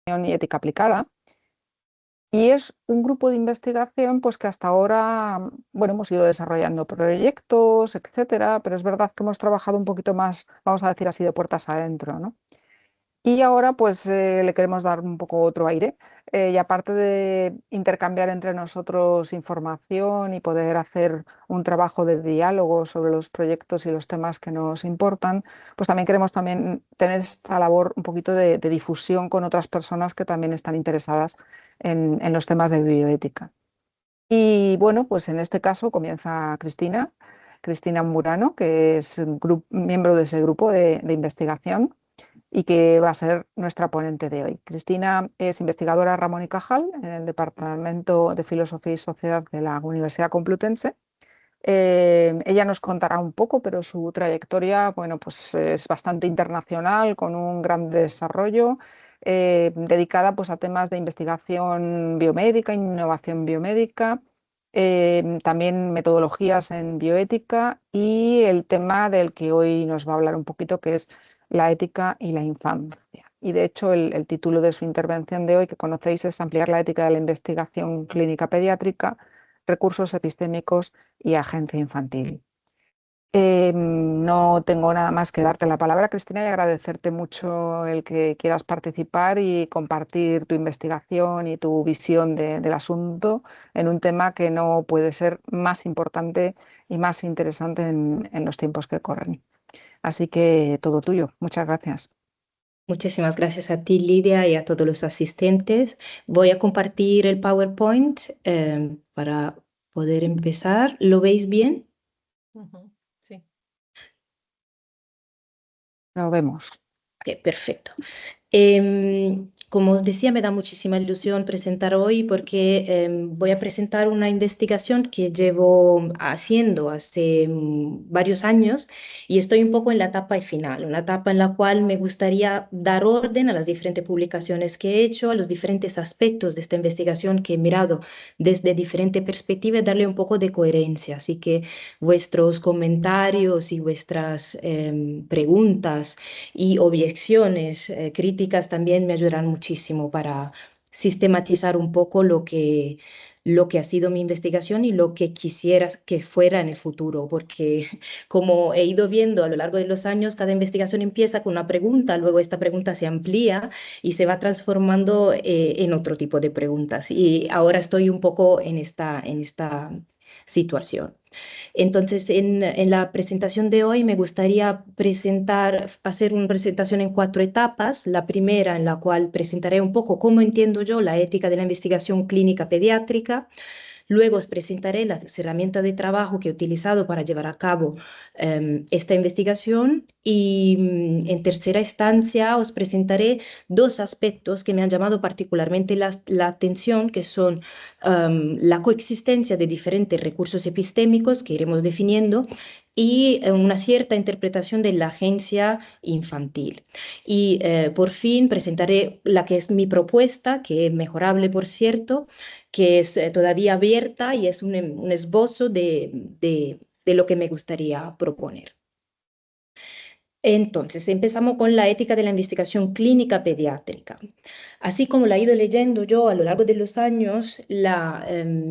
y ética aplicada. Y es un grupo de investigación pues, que hasta ahora, bueno, hemos ido desarrollando proyectos, etcétera, pero es verdad que hemos trabajado un poquito más, vamos a decir así, de puertas adentro, ¿no? Y ahora pues le queremos dar un poco otro aire y aparte de intercambiar entre nosotros información y poder hacer un trabajo de diálogo sobre los proyectos y los temas que nos importan, pues también queremos también tener esta labor un poquito de difusión con otras personas que también están interesadas en los temas de bioética. Y bueno, pues en este caso comienza Cristina Murano, que es un miembro de ese grupo de investigación y que va a ser nuestra ponente de hoy. Cristina es investigadora Ramón y Cajal en el Departamento de Filosofía y Sociedad de la Universidad Complutense. Ella nos contará un poco, pero su trayectoria, bueno, pues es bastante internacional, con un gran desarrollo, dedicada pues a temas de investigación biomédica, innovación biomédica, también metodologías en bioética y el tema del que hoy nos va a hablar un poquito, que es la ética y la infancia. Y de hecho, el título de su intervención de hoy, que conocéis, es Ampliar la ética de la investigación clínica pediátrica, recursos epistémicos y agencia infantil. No tengo nada más que darte la palabra, Cristina, y agradecerte mucho el que quieras participar y compartir tu investigación y tu visión del asunto en un tema que no puede ser más importante y más interesante en los tiempos que corren. Así que todo tuyo. Muchas gracias. Muchísimas gracias a ti, Lidia, y a todos los asistentes. Voy a compartir el PowerPoint para poder empezar. ¿Lo veis bien? Ujú, sí. Lo vemos. Ok, perfecto. Como os decía, me da muchísima ilusión presentar hoy porque voy a presentar una investigación que llevo haciendo hace varios años y estoy un poco en la etapa final, una etapa en la cual me gustaría dar orden a las diferentes publicaciones que he hecho, a los diferentes aspectos de esta investigación que he mirado desde diferentes perspectivas, y darle un poco de coherencia. Así que vuestros comentarios y vuestras preguntas y objeciones críticas también me ayudarán muchísimo para sistematizar un poco lo que ha sido mi investigación y lo que quisieras que fuera en el futuro, porque como he ido viendo a lo largo de los años, cada investigación empieza con una pregunta, luego esta pregunta se amplía y se va transformando en otro tipo de preguntas. Y ahora estoy un poco en esta situación. Entonces, en la presentación de hoy me gustaría hacer una presentación en 4 etapas. La primera, en la cual presentaré un poco cómo entiendo yo la ética de la investigación clínica pediátrica. Luego os presentaré las herramientas de trabajo que he utilizado para llevar a cabo esta investigación y en tercera instancia os presentaré 2 aspectos que me han llamado particularmente la atención, que son la coexistencia de diferentes recursos epistémicos que iremos definiendo y una cierta interpretación de la agencia infantil. Y por fin presentaré la que es mi propuesta, que es mejorable, por cierto, que es todavía abierta y es un esbozo de lo que me gustaría proponer. Entonces, empezamos con la ética de la investigación clínica pediátrica. Así como la he ido leyendo yo a lo largo de los años, la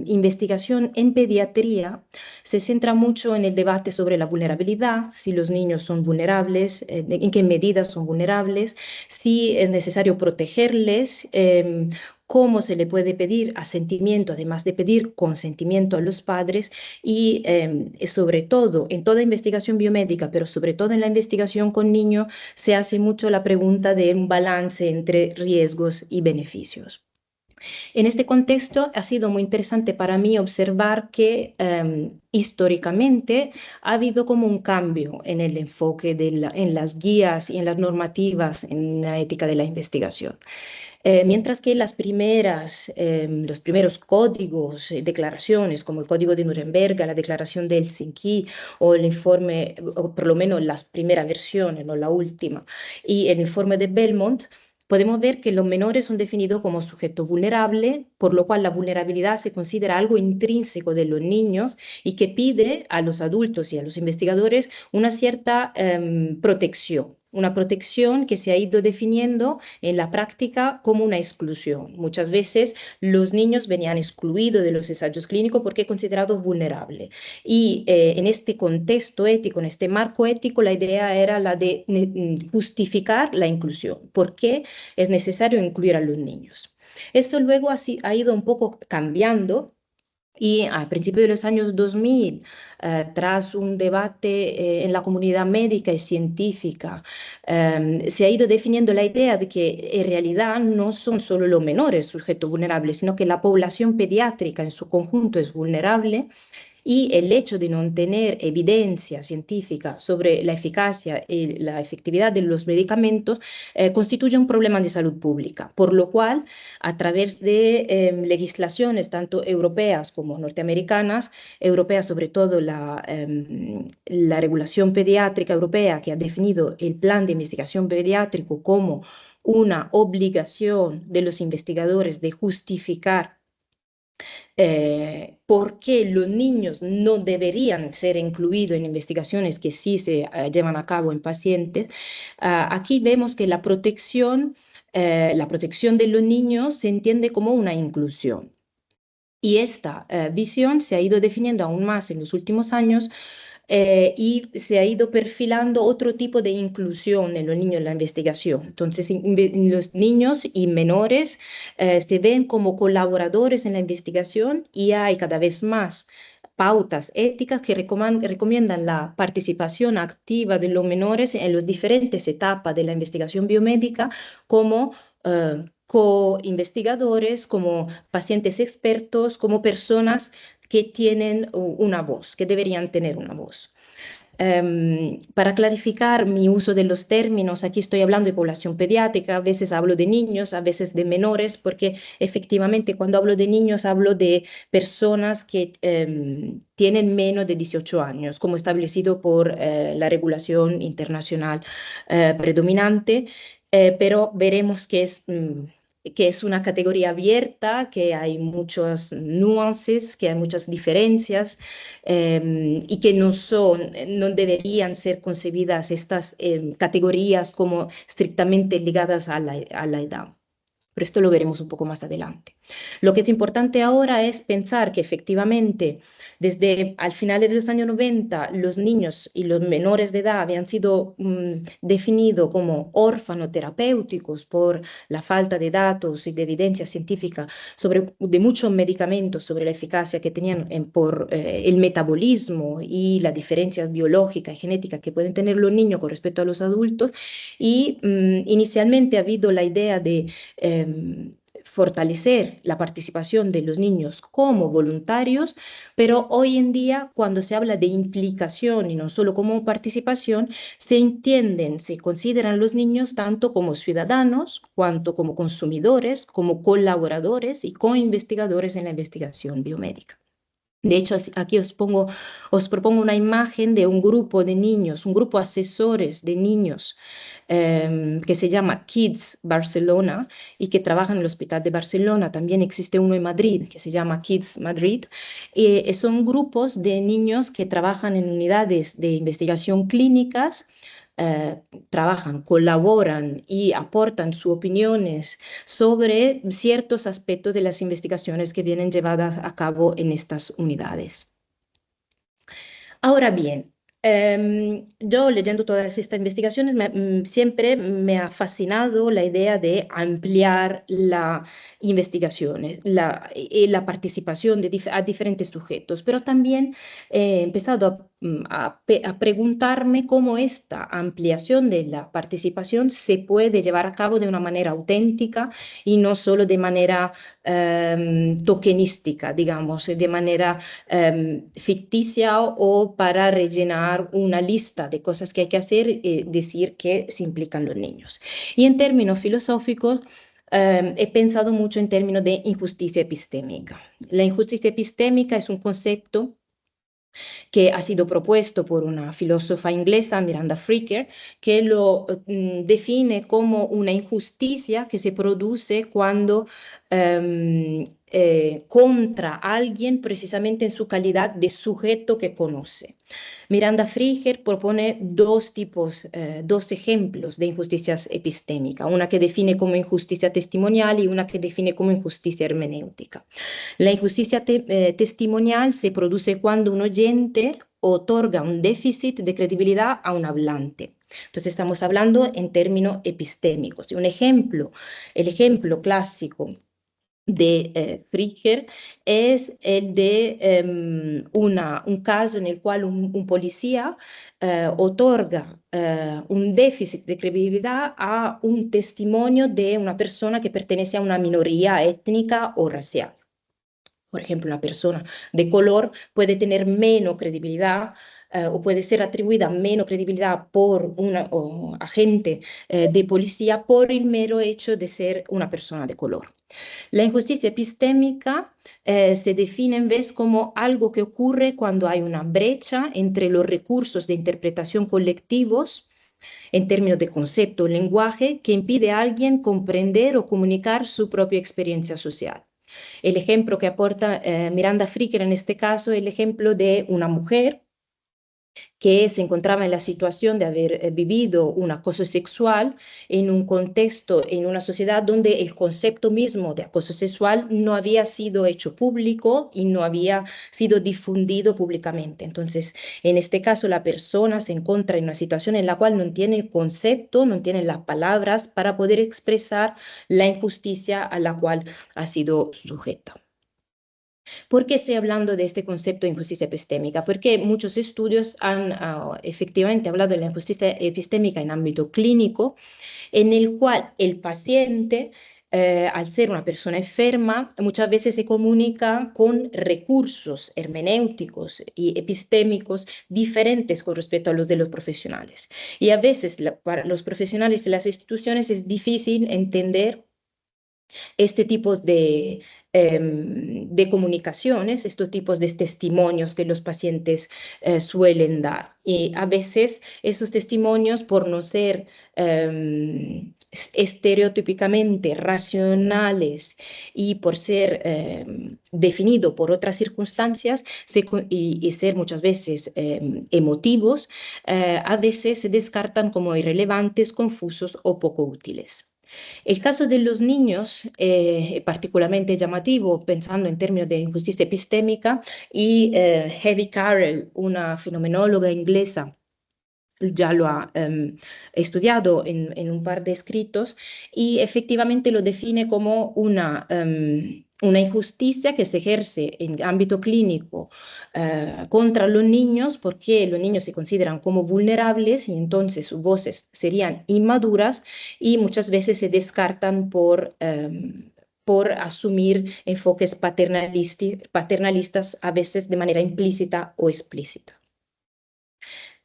investigación en pediatría se centra mucho en el debate sobre la vulnerabilidad, si los niños son vulnerables, en qué medida son vulnerables, si es necesario protegerles, cómo se le puede pedir asentimiento, además de pedir consentimiento a los padres y sobre todo en toda investigación biomédica, pero sobre todo en la investigación con niños, se hace mucho la pregunta de un balance entre riesgos y beneficios. En este contexto ha sido muy interesante para mí observar que históricamente ha habido como un cambio en el enfoque en las guías y en las normativas en la ética de la investigación. Mientras que los primeros códigos, declaraciones, como el Código de Nuremberg, la Declaración de Helsinki o el informe, o por lo menos las primeras versiones, no la última, y el informe de Belmont, podemos ver que los menores son definidos como sujeto vulnerable, por lo cual la vulnerabilidad se considera algo intrínseco de los niños y que pide a los adultos y a los investigadores una cierta protección una protección que se ha ido definiendo en la práctica como una exclusión. Muchas veces los niños venían excluidos de los ensayos clínicos porque considerados vulnerables. Y en este contexto ético, en este marco ético, la idea era la de justificar la inclusión. ¿Por qué es necesario incluir a los niños? Esto luego ha ido un poco cambiando y a principios de los años 2000, tras un debate en la comunidad médica y científica, se ha ido definiendo la idea de que en realidad no son solo los menores sujetos vulnerables, sino que la población pediátrica en su conjunto es vulnerable y el hecho de no tener evidencia científica sobre la eficacia y la efectividad de los medicamentos constituye un problema de salud pública, por lo cual, a través de legislaciones tanto europeas como norteamericanas, europeas sobre todo la regulación pediátrica europea que ha definido el plan de investigación pediátrico como una obligación de los investigadores de justificar por qué los niños no deberían ser incluidos en investigaciones que sí se llevan a cabo en pacientes. Aquí vemos que la protección de los niños se entiende como una inclusión. Y esta visión se ha ido definiendo aún más en los últimos años y se ha ido perfilando otro tipo de inclusión en los niños en la investigación. Entonces, los niños y menores se ven como colaboradores en la investigación y hay cada vez más pautas éticas que recomiendan la participación activa de los menores en las diferentes etapas de la investigación biomédica como co-investigadores, como pacientes expertos, como personas que tienen una voz, que deberían tener una voz. Para clarificar mi uso de los términos, aquí estoy hablando de población pediátrica, a veces hablo de niños, a veces de menores, porque efectivamente cuando hablo de niños hablo de personas que tienen menos de 18 años, como establecido por la regulación internacional predominante, pero veremos que es una categoría abierta, que hay muchas nuances, que hay muchas diferencias y que no deberían ser concebidas estas categorías como estrictamente ligadas a la edad. Pero esto lo veremos un poco más adelante. Lo que es importante ahora es pensar que efectivamente desde al final de los años 90 los niños y los menores de edad habían sido definidos como orfanoterapéuticos por la falta de datos y de evidencia científica de muchos medicamentos sobre la eficacia que tenían por el metabolismo y las diferencias biológicas y genéticas que pueden tener los niños con respecto a los adultos. Y inicialmente ha habido la idea de fortalecer la participación de los niños como voluntarios, pero hoy en día cuando se habla de implicación y no solo como participación, se consideran los niños tanto como ciudadanos, cuanto como consumidores, como colaboradores y co-investigadores en la investigación biomédica. De hecho, aquí os propongo una imagen de un grupo de niños, un grupo asesores de niños que se llama Kids Barcelona y que trabaja en el Hospital de Barcelona. También existe uno en Madrid que se llama Kids Madrid. Son grupos de niños que trabajan en unidades de investigación clínicas, eh, trabajan, colaboran y aportan sus opiniones sobre ciertos aspectos de las investigaciones que vienen llevadas a cabo en estas unidades. Ahora bien, yo leyendo todas estas investigaciones siempre me ha fascinado la idea de ampliar la investigaciones, la participación a diferentes sujetos, pero también he empezado a preguntarme cómo esta ampliación de la participación se puede llevar a cabo de una manera auténtica y no solo de manera tokenística, digamos, de manera ficticia o para rellenar una lista de cosas que hay que hacer y decir que se implican los niños. Y en términos filosóficos, he pensado mucho en términos de injusticia epistémica. La injusticia epistémica es un concepto que ha sido propuesto por una filósofa inglesa, Miranda Fricker, que lo define como una injusticia que se produce cuando contra alguien precisamente en su calidad de sujeto que conoce. Miranda Friger propone dos ejemplos de injusticias epistémicas, una que define como injusticia testimonial y una que define como injusticia hermenéutica. La injusticia testimonial se produce cuando un oyente otorga un déficit de credibilidad a un hablante. Entonces estamos hablando en términos epistémicos. Un ejemplo, el ejemplo clásico de Fricker es el de un caso en el cual un policía otorga un déficit de credibilidad a un testimonio de una persona que pertenece a una minoría étnica o racial. Por ejemplo, una persona de color puede tener menos credibilidad o puede ser atribuida menos credibilidad por un agente de policía por el mero hecho de ser una persona de color. La injusticia epistémica se define en vez como algo que ocurre cuando hay una brecha entre los recursos de interpretación colectivos en términos de concepto o lenguaje que impide a alguien comprender o comunicar su propia experiencia social. El ejemplo que aporta Miranda Fricker en este caso es el ejemplo de una mujer que se encontraba en la situación de haber vivido un acoso sexual en un contexto, en una sociedad donde el concepto mismo de acoso sexual no había sido hecho público y no había sido difundido públicamente. Entonces, en este caso, la persona se encuentra en una situación en la cual no tiene el concepto, no tiene las palabras para poder expresar la injusticia a la cual ha sido sujeta. ¿Por qué estoy hablando de este concepto de injusticia epistémica? Porque muchos estudios han efectivamente hablado de la injusticia epistémica en ámbito clínico, en el cual el paciente, al ser una persona enferma, muchas veces se comunica con recursos hermenéuticos y epistémicos diferentes con respecto a los de los profesionales. Y a veces para los profesionales de las instituciones es difícil entender este tipo de comunicaciones, estos tipos de testimonios que los pacientes suelen dar. Y a veces esos testimonios, por no ser estereotípicamente racionales y por ser definido por otras circunstancias y ser muchas veces emotivos, a veces se descartan como irrelevantes, confusos o poco útiles. El caso de los niños, particularmente llamativo, pensando en términos de injusticia epistémica, y Heather Carroll, una fenomenóloga inglesa, ya lo ha estudiado en un par de escritos y efectivamente lo define como una injusticia que se ejerce en ámbito clínico contra los niños porque los niños se consideran como vulnerables y entonces sus voces serían inmaduras y muchas veces se descartan por asumir enfoques paternalistas a veces de manera implícita o explícita.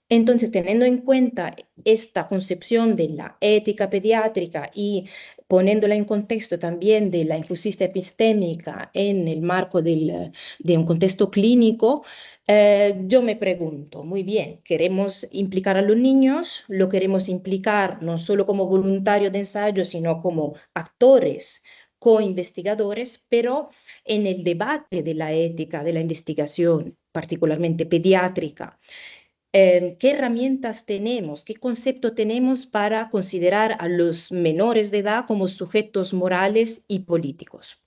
Entonces, teniendo en cuenta esta concepción de la ética pediátrica y poniéndola en contexto también de la injusticia epistémica en el marco de un contexto clínico, yo me pregunto, muy bien, queremos implicar a los niños, lo queremos implicar no solo como voluntarios de ensayo, sino como actores, co-investigadores, pero en el debate de la ética de la investigación, particularmente pediátrica. ¿Qué herramientas tenemos, qué concepto tenemos para considerar a los menores de edad como sujetos morales y políticos?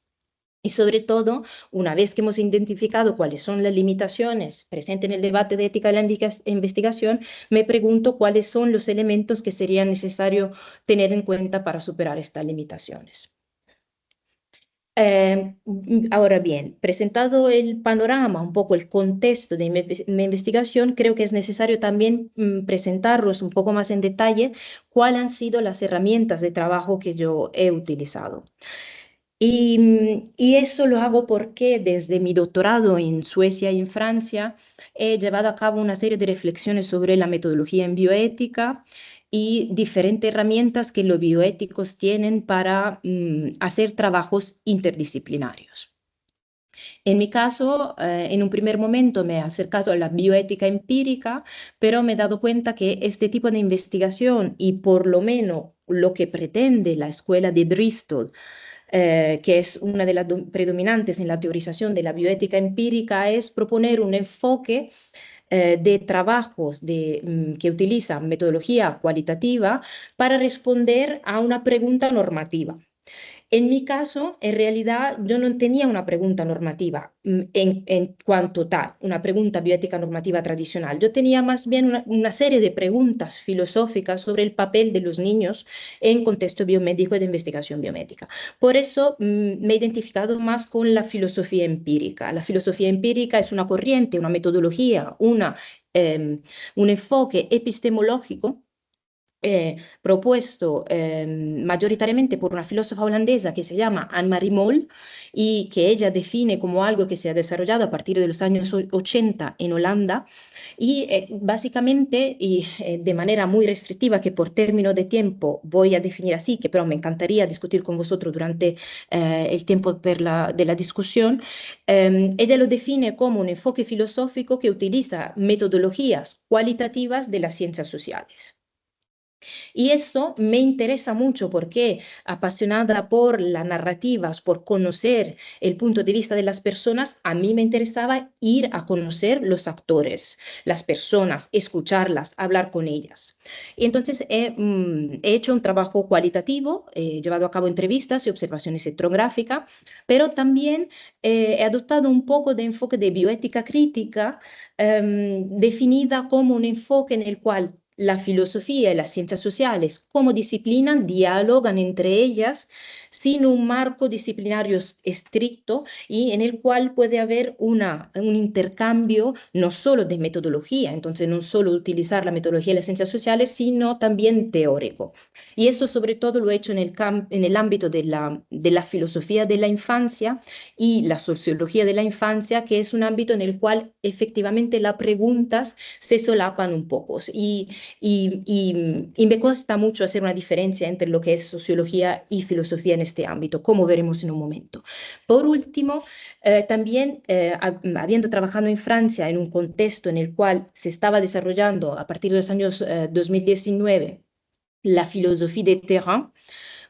Y sobre todo, una vez que hemos identificado cuáles son las limitaciones presentes en el debate de ética de la investigación, me pregunto cuáles son los elementos que sería necesario tener en cuenta para superar estas limitaciones. Ahora bien, presentado el panorama, un poco el contexto de mi investigación, creo que es necesario también presentarlos un poco más en detalle cuáles han sido las herramientas de trabajo que yo he utilizado. Y eso lo hago porque desde mi doctorado en Suecia y en Francia he llevado a cabo una serie de reflexiones sobre la metodología en bioética y diferentes herramientas que los bioéticos tienen para hacer trabajos interdisciplinarios. En mi caso, en un primer momento me he acercado a la bioética empírica, pero me he dado cuenta que este tipo de investigación y por lo menos lo que pretende la escuela de Bristol que es una de las predominantes en la teorización de la bioética empírica, es proponer un enfoque de trabajos que utilizan metodología cualitativa para responder a una pregunta normativa. En mi caso, en realidad, yo no tenía una pregunta normativa en cuanto tal, una pregunta bioética normativa tradicional. Yo tenía más bien una serie de preguntas filosóficas sobre el papel de los niños en contexto biomédico y de investigación biomédica. Por eso me he identificado más con la filosofía empírica. La filosofía empírica es una corriente, una metodología, un enfoque epistemológico propuesto mayoritariamente por una filósofa holandesa que se llama Anne-Marie Moll y que ella define como algo que se ha desarrollado a partir de los años 80 en Holanda y básicamente y de manera muy restrictiva que por término de tiempo voy a definir así, que pero me encantaría discutir con vosotros durante el tiempo de la discusión, ella lo define como un enfoque filosófico que utiliza metodologías cualitativas de las ciencias sociales. Y esto me interesa mucho porque, apasionada por las narrativas, por conocer el punto de vista de las personas, a mí me interesaba ir a conocer los actores, las personas, escucharlas, hablar con ellas. Y entonces he hecho un trabajo cualitativo, he llevado a cabo entrevistas y observaciones etnográficas, pero también he adoptado un poco de enfoque de bioética crítica, definida como un enfoque en el cual la filosofía y las ciencias sociales como disciplina dialogan entre ellas sin un marco disciplinario estricto y en el cual puede haber un intercambio no solo de metodología, entonces no solo utilizar la metodología de las ciencias sociales, sino también teórico. Y eso sobre todo lo he hecho en el ámbito de la filosofía de la infancia y la sociología de la infancia, que es un ámbito en el cual efectivamente las preguntas se solapan un poco. Y me cuesta mucho hacer una diferencia entre lo que es sociología y filosofía en este ámbito, como veremos en un momento. Por último, también habiendo trabajado en Francia en un contexto en el cual se estaba desarrollando a partir de los años 2019 la filosofía de terrain,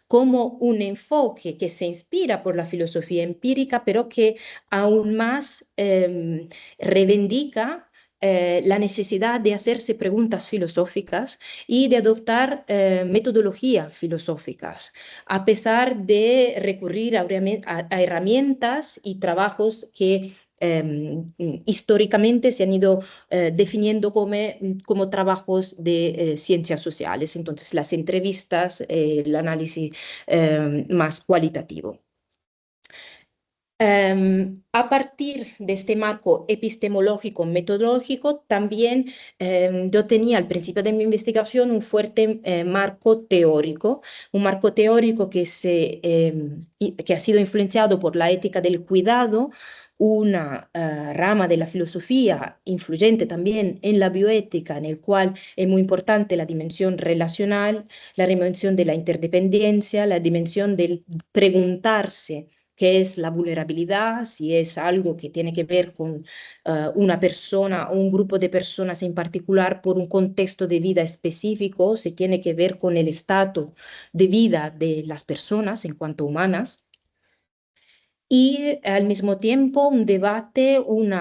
como un enfoque que se inspira por la filosofía empírica, pero que aún más reivindica la necesidad de hacerse preguntas filosóficas y de adoptar metodologías filosóficas, a pesar de recurrir a herramientas y trabajos que históricamente se han ido definiendo como trabajos de ciencias sociales, entonces las entrevistas, el análisis más cualitativo. A partir de este marco epistemológico, metodológico, también yo tenía al principio de mi investigación un fuerte marco teórico, un marco teórico que ha sido influenciado por la ética del cuidado, una rama de la filosofía influyente también en la bioética, en el cual es muy importante la dimensión relacional, la dimensión de la interdependencia, la dimensión del preguntarse qué es la vulnerabilidad, si es algo que tiene que ver con una persona o un grupo de personas en particular por un contexto de vida específico, si tiene que ver con el estado de vida de las personas en cuanto humanas y al mismo tiempo un debate, un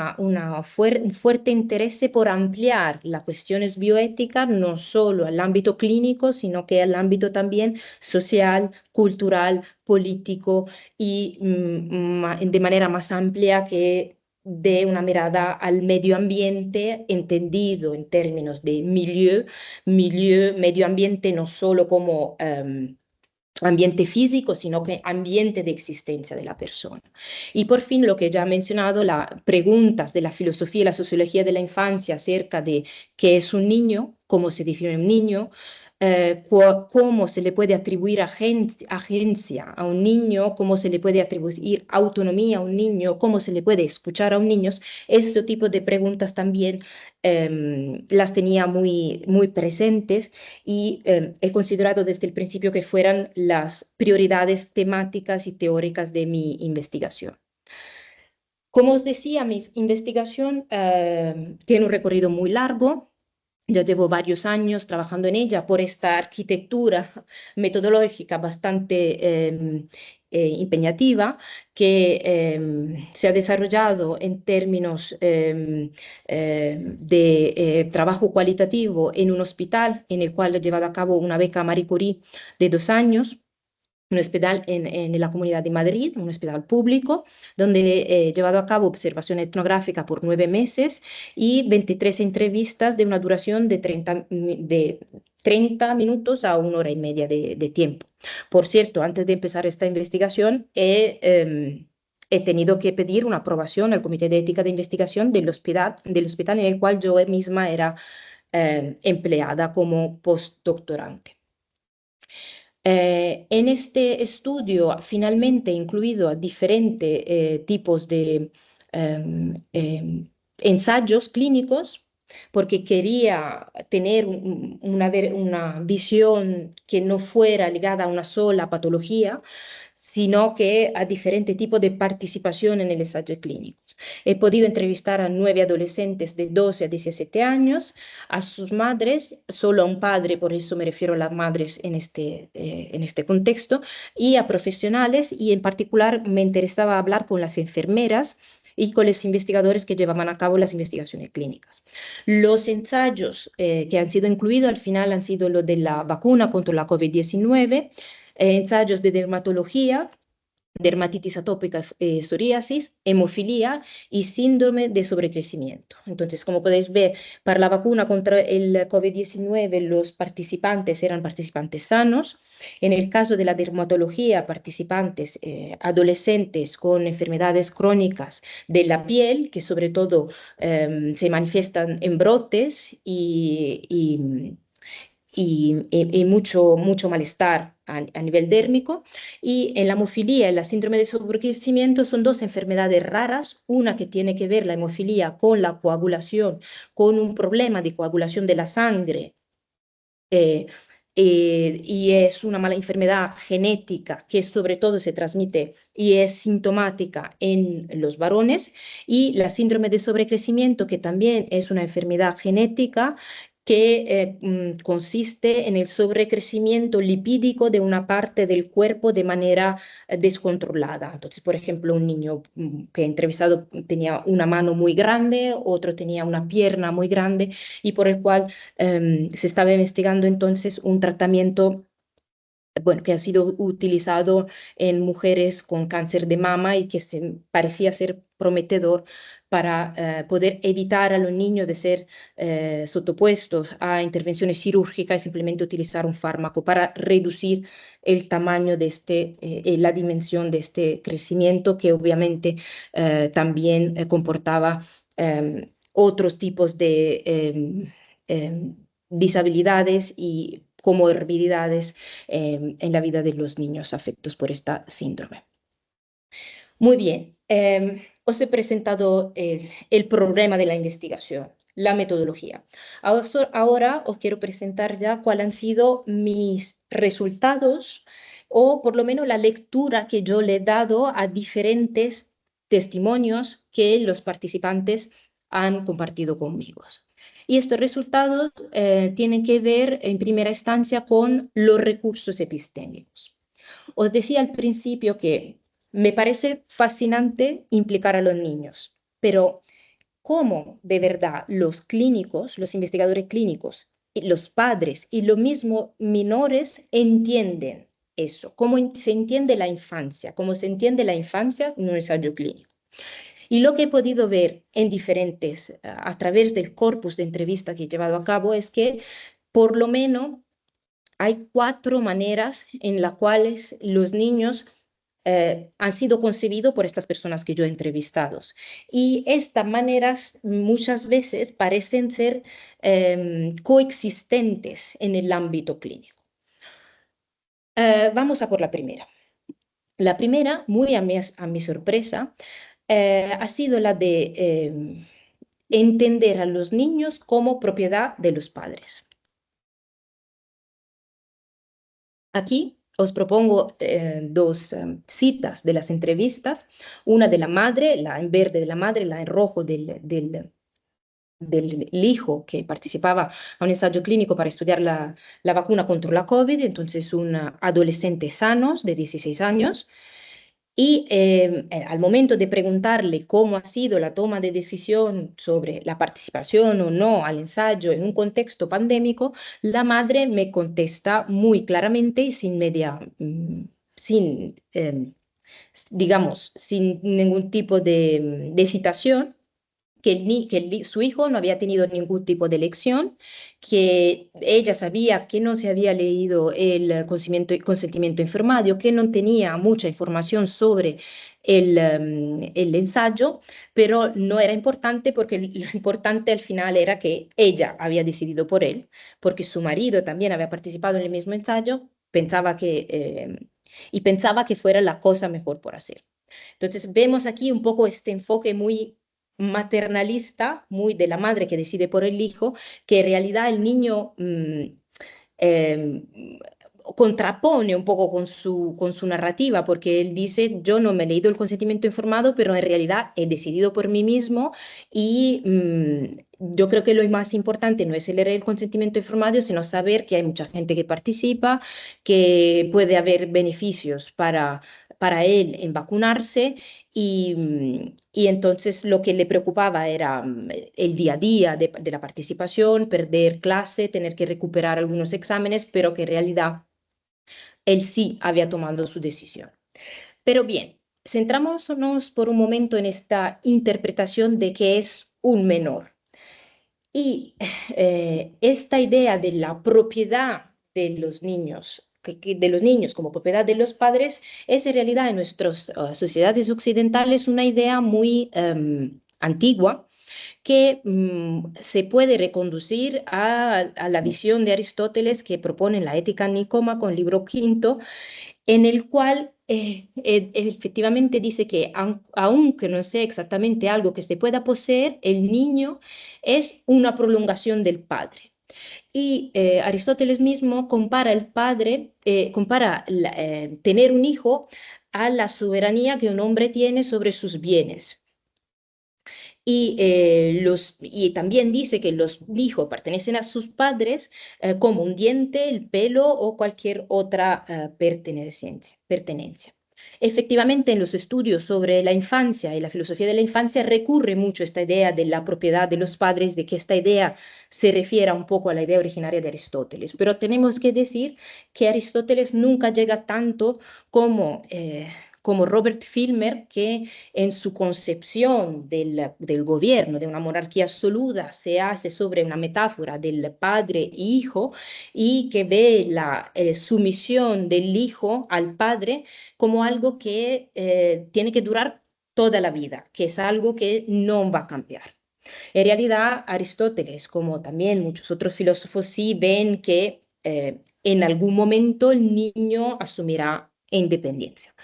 fuerte interés por ampliar las cuestiones bioéticas no solo al ámbito clínico, sino que al ámbito también social, cultural, político y de manera más amplia que de una mirada al medio ambiente entendido en términos de medio ambiente no solo como ambiente físico, sino que ambiente de existencia de la persona. Y por fin, lo que ya he mencionado, las preguntas de la filosofía y la sociología de la infancia acerca de qué es un niño, cómo se define un niño, cómo se le puede atribuir agencia a un niño, cómo se le puede atribuir autonomía a un niño, cómo se le puede escuchar a un niño, este tipo de preguntas también las tenía muy presentes y he considerado desde el principio que fueran las prioridades temáticas y teóricas de mi investigación. Como os decía, mi investigación tiene un recorrido muy largo. Ya llevo varios años trabajando en ella por esta arquitectura metodológica bastante empeñativa que se ha desarrollado en términos de trabajo cualitativo en un hospital en el cual he llevado a cabo una beca Marie Curie de 2 años, un hospital en la Comunidad de Madrid, un hospital público, donde he llevado a cabo observación etnográfica por 9 meses y 23 entrevistas de una duración de 30 minutos a 1 hora y media de tiempo. Por cierto, antes de empezar esta investigación, he tenido que pedir una aprobación al Comité de Ética de Investigación del hospital en el cual yo misma era empleada como postdoctorante. En este estudio finalmente he incluido a diferentes tipos de ensayos clínicos porque quería tener una visión que no fuera ligada a una sola patología, sino que a diferentes tipos de participación en el ensayo clínico. He podido entrevistar a 9 adolescentes de 12 a 17 años, a sus madres, solo a un padre, por eso me refiero a las madres en este contexto, y a profesionales, y en particular me interesaba hablar con las enfermeras y con los investigadores que llevaban a cabo las investigaciones clínicas. Los ensayos que han sido incluidos al final han sido los de la vacuna contra la COVID-19, ensayos de dermatología, dermatitis atópica, psoriasis, hemofilia y síndrome de sobrecrecimiento. Entonces, como podéis ver, para la vacuna contra el COVID-19 los participantes eran participantes sanos. En el caso de la dermatología, participantes adolescentes con enfermedades crónicas de la piel, que sobre todo se manifiestan en brotes y mucho malestar a nivel dérmico. Y en la hemofilia y la síndrome de sobrecrecimiento son dos enfermedades raras, una que tiene que ver la hemofilia con la coagulación, con un problema de coagulación de la sangre, eh, y es una mala enfermedad genética que sobre todo se transmite y es sintomática en los varones, y la síndrome de sobrecrecimiento, que también es una enfermedad genética que consiste en el sobrecrecimiento lipídico de una parte del cuerpo de manera descontrolada. Entonces, por ejemplo, un niño que he entrevistado tenía una mano muy grande, otro tenía una pierna muy grande, y por el cual se estaba investigando entonces un tratamiento, bueno, que ha sido utilizado en mujeres con cáncer de mama y que parecía ser prometedor para poder evitar a los niños de ser sotopuestos a intervenciones quirúrgicas y simplemente utilizar un fármaco para reducir el tamaño de la dimensión de este crecimiento, que obviamente también comportaba otros tipos de disabilidades y comorbilidades en la vida de los niños afectados por esta síndrome. Muy bien, os he presentado el problema de la investigación, la metodología. Ahora os quiero presentar ya cuáles han sido mis resultados, o por lo menos la lectura que yo le he dado a diferentes testimonios que los participantes han compartido conmigo. Y estos resultados tienen que ver en primera instancia con los recursos epistémicos. Os decía al principio que me parece fascinante implicar a los niños, pero ¿cómo de verdad los clínicos, los investigadores clínicos, los padres y los mismos menores entienden eso? ¿Cómo se entiende la infancia? ¿Cómo se entiende la infancia en un ensayo clínico? Y lo que he podido ver a través del corpus de entrevista que he llevado a cabo, es que por lo menos hay 4 maneras en las cuales los niños han sido concebidos por estas personas que yo he entrevistado. Y estas maneras muchas veces parecen ser coexistentes en el ámbito clínico. Vamos a por la primera. La primera, muy a mi sorpresa, ha sido la de entender a los niños como propiedad de los padres. Aquí os propongo dos citas de las entrevistas, una de la madre, la en verde de la madre, la en rojo del hijo que participaba a un ensayo clínico para estudiar la vacuna contra la COVID, entonces un adolescente sano de 16 años. Y al momento de preguntarle cómo ha sido la toma de decisión sobre la participación o no al ensayo en un contexto pandémico, la madre me contesta muy claramente y sin sin, digamos, sin ningún tipo de citación, que, su hijo no había tenido ningún tipo de elección, que ella sabía que no se había leído el consentimiento informado, que no tenía mucha información sobre el ensayo, pero no era importante porque lo importante al final era que ella había decidido por él, porque su marido también había participado en el mismo ensayo, y pensaba que fuera la cosa mejor por hacer. Entonces vemos aquí un poco este enfoque muy maternalista, muy de la madre que decide por el hijo, que en realidad el niño eh, contrapone un poco con su narrativa, porque él dice, yo no me he leído el consentimiento informado, pero en realidad he decidido por mí mismo y yo creo que lo más importante no es leer el consentimiento informado, sino saber que hay mucha gente que participa, que puede haber beneficios para él en vacunarse y entonces lo que le preocupaba era el día a día de la participación, perder clase, tener que recuperar algunos exámenes, pero que en realidad él sí había tomado su decisión. Pero bien, centrámonos por un momento en esta interpretación de que es un menor. Y esta idea de la propiedad de los niños, de los niños como propiedad de los padres, es en realidad en nuestras sociedades occidentales una idea muy antigua que se puede reconducir a la visión de Aristóteles que propone la Ética Nicómaco, con libro quinto, en el cual efectivamente dice que aunque no sea exactamente algo que se pueda poseer, el niño es una prolongación del padre. Y Aristóteles mismo compara el padre, compara tener un hijo a la soberanía que un hombre tiene sobre sus bienes. Y también dice que los hijos pertenecen a sus padres como un diente, el pelo o cualquier otra pertenencia. Efectivamente, en los estudios sobre la infancia y la filosofía de la infancia recurre mucho esta idea de la propiedad de los padres, de que esta idea se refiera un poco a la idea originaria de Aristóteles. Pero tenemos que decir que Aristóteles nunca llega tanto como, como Robert Filmer, que en su concepción del gobierno, de una monarquía absoluta, se hace sobre una metáfora del padre e hijo y que ve la sumisión del hijo al padre como algo que tiene que durar toda la vida, que es algo que no va a cambiar. En realidad, Aristóteles, como también muchos otros filósofos, sí ven que en algún momento el niño asumirá independencia.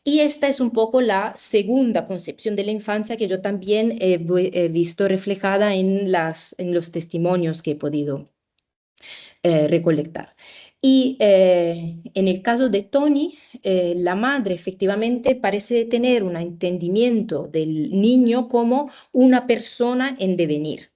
Y esta es un poco la segunda concepción de la infancia que yo también he visto reflejada en los testimonios que he podido recolectar. Y en el caso de Tony, la madre efectivamente parece tener un entendimiento del niño como una persona en devenir,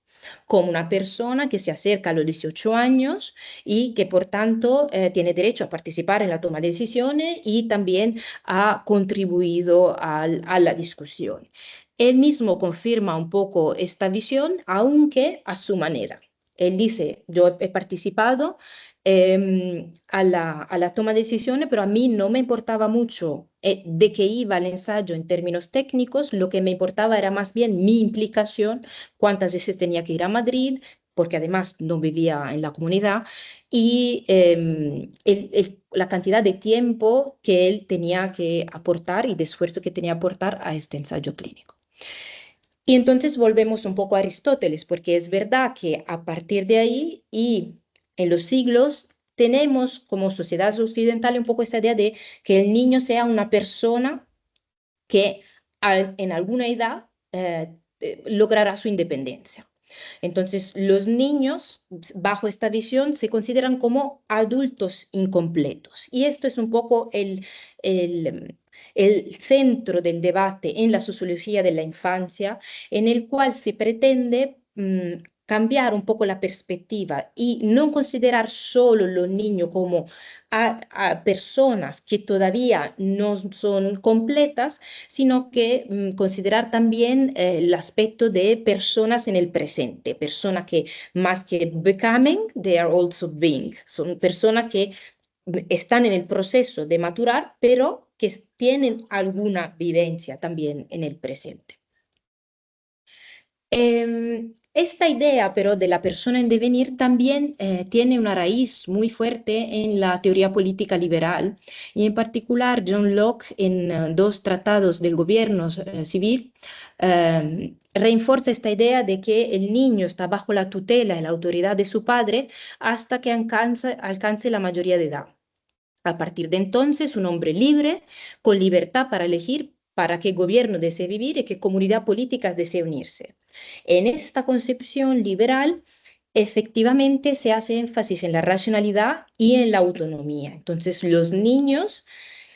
como una persona que se acerca a los 18 años y que por tanto tiene derecho a participar en la toma de decisiones y también ha contribuido a la discusión. Él mismo confirma un poco esta visión, aunque a su manera. Él dice, yo he participado a la toma de decisiones, pero a mí no me importaba mucho de qué iba el ensayo en términos técnicos, lo que me importaba era más bien mi implicación, cuántas veces tenía que ir a Madrid, porque además no vivía en la comunidad, y la cantidad de tiempo que él tenía que aportar y de esfuerzo que tenía que aportar a este ensayo clínico. Y entonces volvemos un poco a Aristóteles, porque es verdad que a partir de ahí y en los siglos tenemos como sociedad occidental un poco esta idea de que el niño sea una persona que en alguna edad logrará su independencia. Entonces, los niños, bajo esta visión, se consideran como adultos incompletos. Y esto es un poco el centro del debate en la sociología de la infancia, en el cual se pretende cambiar un poco la perspectiva y no considerar solo los niños como a personas que todavía no son completas, sino que considerar también el aspecto de personas en el presente, personas que más que becoming, they are also being, son personas que están en el proceso de maturar, pero que tienen alguna vivencia también en el presente. Esta idea, pero de la persona en devenir, también tiene una raíz muy fuerte en la teoría política liberal y en particular John Locke en dos tratados del gobierno civil reinforza esta idea de que el niño está bajo la tutela y la autoridad de su padre hasta que alcance la mayoría de edad. A partir de entonces, un hombre libre, con libertad para elegir para qué gobierno desea vivir y qué comunidad política desea unirse. En esta concepción liberal, efectivamente se hace énfasis en la racionalidad y en la autonomía. Entonces, los niños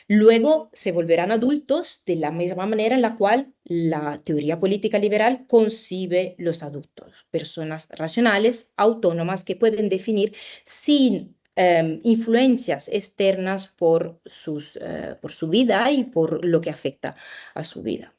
luego se volverán adultos de la misma manera en la cual la teoría política liberal concibe los adultos, personas racionales, autónomas, que pueden definir sin influencias externas por su vida y por lo que afecta a su vida.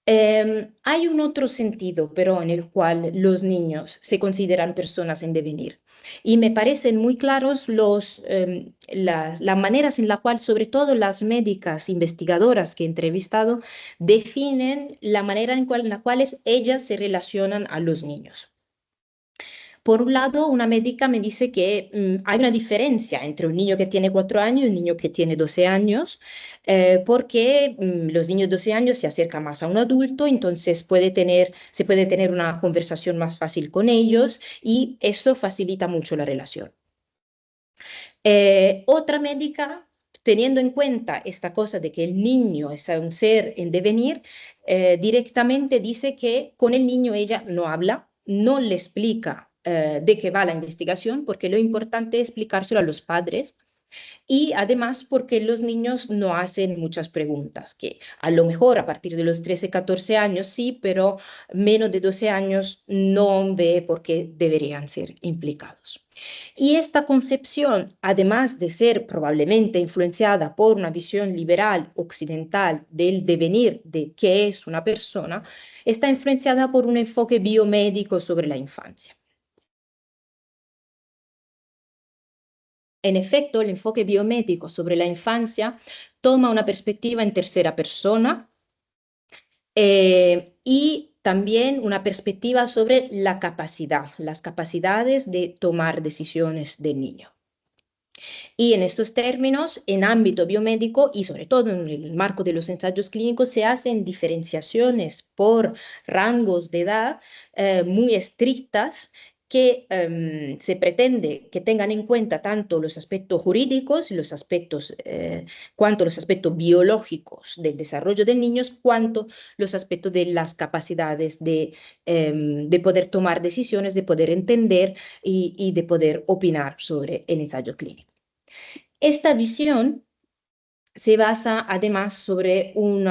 Hay un otro sentido, pero en el cual los niños se consideran personas en devenir. Y me parecen muy claros las maneras en las cuales, sobre todo las médicas investigadoras que he entrevistado, definen la manera en la cual ellas se relacionan a los niños. Por un lado, una médica me dice que hay una diferencia entre un niño que tiene 4 años y un niño que tiene 12 años, porque los niños de 12 años se acercan más a un adulto, entonces se puede tener una conversación más fácil con ellos y eso facilita mucho la relación. Otra médica, teniendo en cuenta esta cosa de que el niño es un ser en devenir, directamente dice que con el niño ella no habla, no le explica de qué va la investigación, porque lo importante es explicárselo a los padres y además porque los niños no hacen muchas preguntas, que a lo mejor a partir de los 13, 14 años sí, pero menos de 12 años no ve por qué deberían ser implicados. Y esta concepción, además de ser probablemente influenciada por una visión liberal occidental del devenir de qué es una persona, está influenciada por un enfoque biomédico sobre la infancia. En efecto, el enfoque biomédico sobre la infancia toma una perspectiva en tercera persona y también una perspectiva sobre la capacidad, las capacidades de tomar decisiones del niño. Y en estos términos, en ámbito biomédico y sobre todo en el marco de los ensayos clínicos, se hacen diferenciaciones por rangos de edad muy estrictas que se pretende que tengan en cuenta tanto los aspectos jurídicos, cuanto los aspectos biológicos del desarrollo de niños, cuanto los aspectos de las capacidades de poder tomar decisiones, de poder entender y de poder opinar sobre el ensayo clínico. Esta visión se basa además sobre un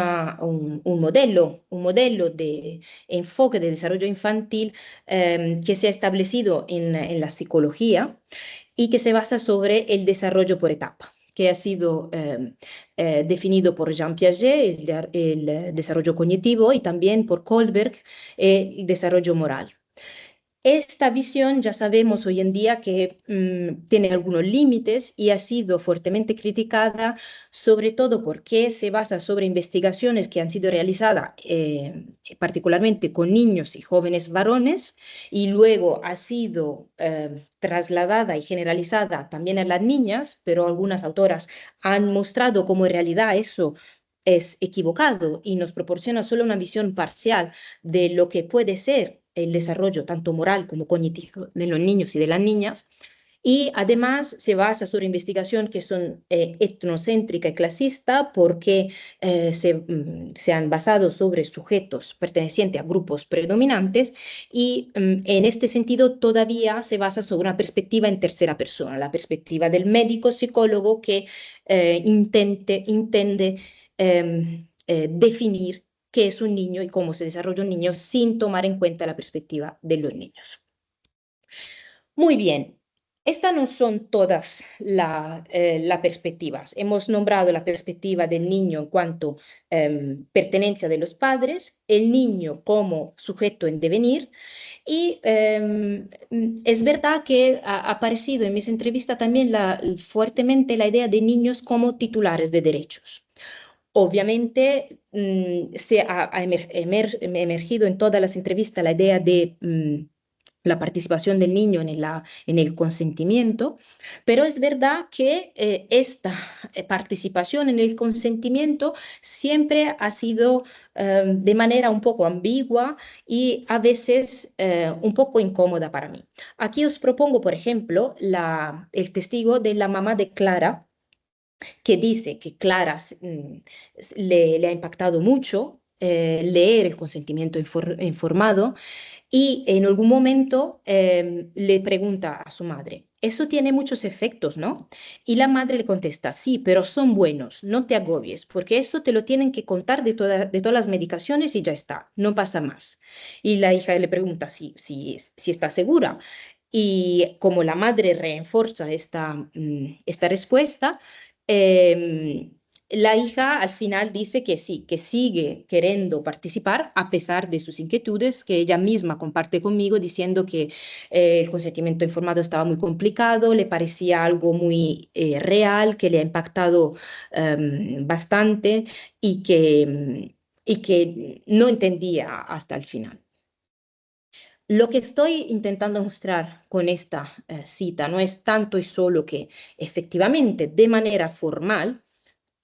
modelo de enfoque de desarrollo infantil que se ha establecido en la psicología y que se basa sobre el desarrollo por etapa, que ha sido definido por Jean Piaget, el desarrollo cognitivo, y también por Kohlberg, el desarrollo moral. Esta visión ya sabemos hoy en día que tiene algunos límites y ha sido fuertemente criticada, sobre todo porque se basa sobre investigaciones que han sido realizadas particularmente con niños y jóvenes varones y luego ha sido trasladada y generalizada también a las niñas, pero algunas autoras han mostrado cómo en realidad eso es equivocado y nos proporciona solo una visión parcial de lo que puede ser el desarrollo tanto moral como cognitivo de los niños y de las niñas. Y además se basa sobre investigación que son etnocéntrica y clasista porque se han basado sobre sujetos pertenecientes a grupos predominantes y en este sentido todavía se basa sobre una perspectiva en tercera persona, la perspectiva del médico psicólogo que intende definir qué es un niño y cómo se desarrolla un niño sin tomar en cuenta la perspectiva de los niños. Muy bien, estas no son todas las perspectivas. Hemos nombrado la perspectiva del niño en cuanto pertenencia de los padres, el niño como sujeto en devenir, y es verdad que ha aparecido en mis entrevistas también fuertemente la idea de niños como titulares de derechos. Obviamente se ha emergido en todas las entrevistas la idea de la participación del niño en el consentimiento, pero es verdad que esta participación en el consentimiento siempre ha sido de manera un poco ambigua y a veces un poco incómoda para mí. Aquí os propongo, por ejemplo, el testigo de la mamá de Clara, que dice que Clara le ha impactado mucho leer el consentimiento informado y en algún momento le pregunta a su madre, eso tiene muchos efectos, ¿no? Y la madre le contesta, sí, pero son buenos, no te agobies, porque eso te lo tienen que contar de todas las medicaciones y ya está, no pasa más. Y la hija le pregunta si está segura. Y como la madre refuerza esta respuesta, eh, la hija al final dice que sí, que sigue queriendo participar a pesar de sus inquietudes, que ella misma comparte conmigo diciendo que el consentimiento informado estaba muy complicado, le parecía algo muy real, que le ha impactado bastante y que no entendía hasta el final. Lo que estoy intentando mostrar con esta cita no es tanto y solo que efectivamente de manera formal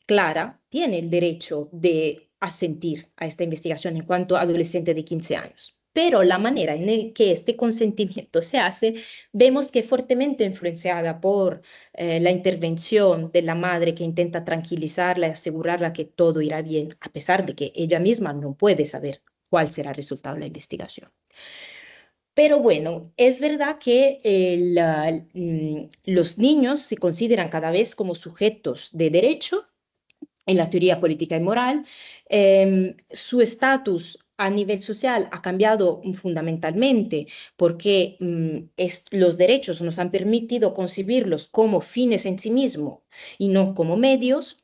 Clara tiene el derecho de asentir a esta investigación en cuanto a adolescente de 15 años. Pero la manera en la que este consentimiento se hace, vemos que es fuertemente influenciada por la intervención de la madre que intenta tranquilizarla y asegurarla que todo irá bien, a pesar de que ella misma no puede saber cuál será el resultado de la investigación. Pero bueno, es verdad que los niños se consideran cada vez como sujetos de derecho en la teoría política y moral. Su estatus a nivel social ha cambiado fundamentalmente porque los derechos nos han permitido concebirlos como fines en sí mismos y no como medios.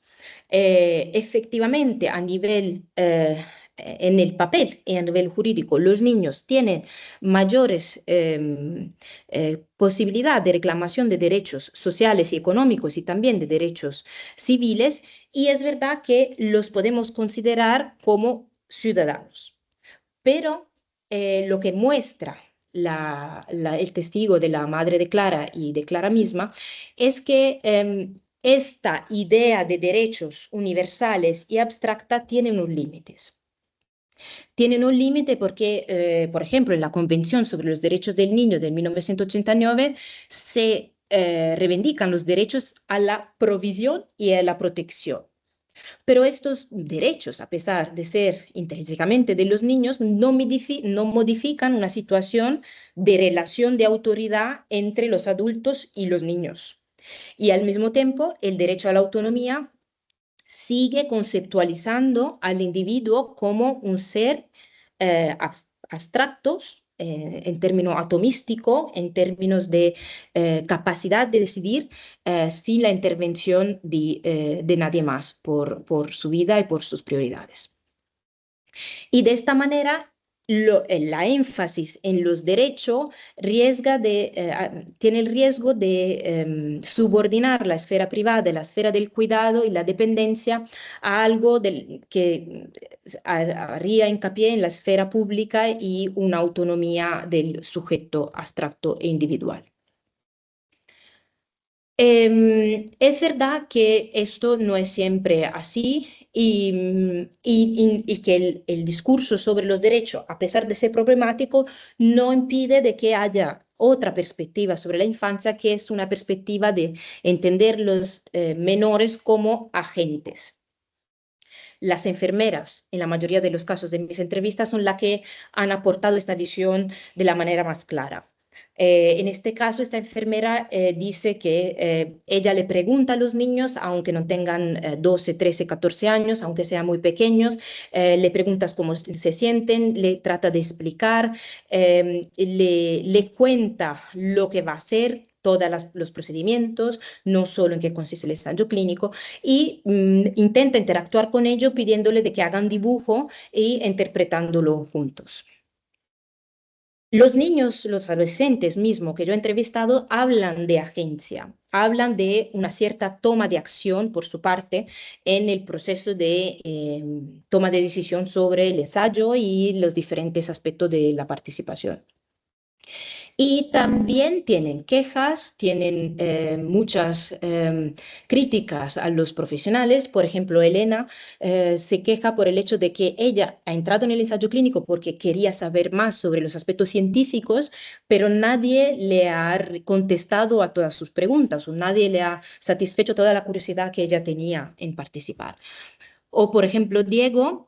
Efectivamente, en el papel y a nivel jurídico, los niños tienen mayores posibilidad de reclamación de derechos sociales y económicos y también de derechos civiles, y es verdad que los podemos considerar como ciudadanos. Pero lo que muestra el testigo de la madre de Clara y de Clara misma es que esta idea de derechos universales y abstracta tiene unos límites. Tienen un límite porque, por ejemplo, en la Convención sobre los Derechos del Niño de 1989 se reivindican los derechos a la provisión y a la protección. Pero estos derechos, a pesar de ser intrínsecamente de los niños, no modifican una situación de relación de autoridad entre los adultos y los niños. Y al mismo tiempo, el derecho a la autonomía sigue conceptualizando al individuo como un ser abstracto, en términos atomístico, en términos de capacidad de decidir sin la intervención de nadie más por su vida y por sus prioridades. Y de esta manera, la énfasis en los derechos tiene el riesgo de subordinar la esfera privada, la esfera del cuidado y la dependencia a algo que haría hincapié en la esfera pública y una autonomía del sujeto abstracto e individual. Es verdad que esto no es siempre así y que el discurso sobre los derechos, a pesar de ser problemático, no impide de que haya otra perspectiva sobre la infancia, que es una perspectiva de entender los menores como agentes. Las enfermeras, en la mayoría de los casos de mis entrevistas, son las que han aportado esta visión de la manera más clara. En este caso, esta enfermera dice que ella le pregunta a los niños, aunque no tengan 12, 13, 14 años, aunque sean muy pequeños, le preguntas cómo se sienten, le trata de explicar, le cuenta lo que va a hacer, todos los procedimientos, no solo en qué consiste el ensayo clínico, y intenta interactuar con ellos pidiéndole de que hagan dibujo e interpretándolo juntos. Los niños, los adolescentes mismo que yo he entrevistado, hablan de agencia, hablan de una cierta toma de acción por su parte en el proceso de toma de decisión sobre el ensayo y los diferentes aspectos de la participación. Y también tienen quejas, tienen muchas críticas a los profesionales. Por ejemplo, Elena se queja por el hecho de que ella ha entrado en el ensayo clínico porque quería saber más sobre los aspectos científicos, pero nadie le ha contestado a todas sus preguntas o nadie le ha satisfecho toda la curiosidad que ella tenía en participar. O, por ejemplo, Diego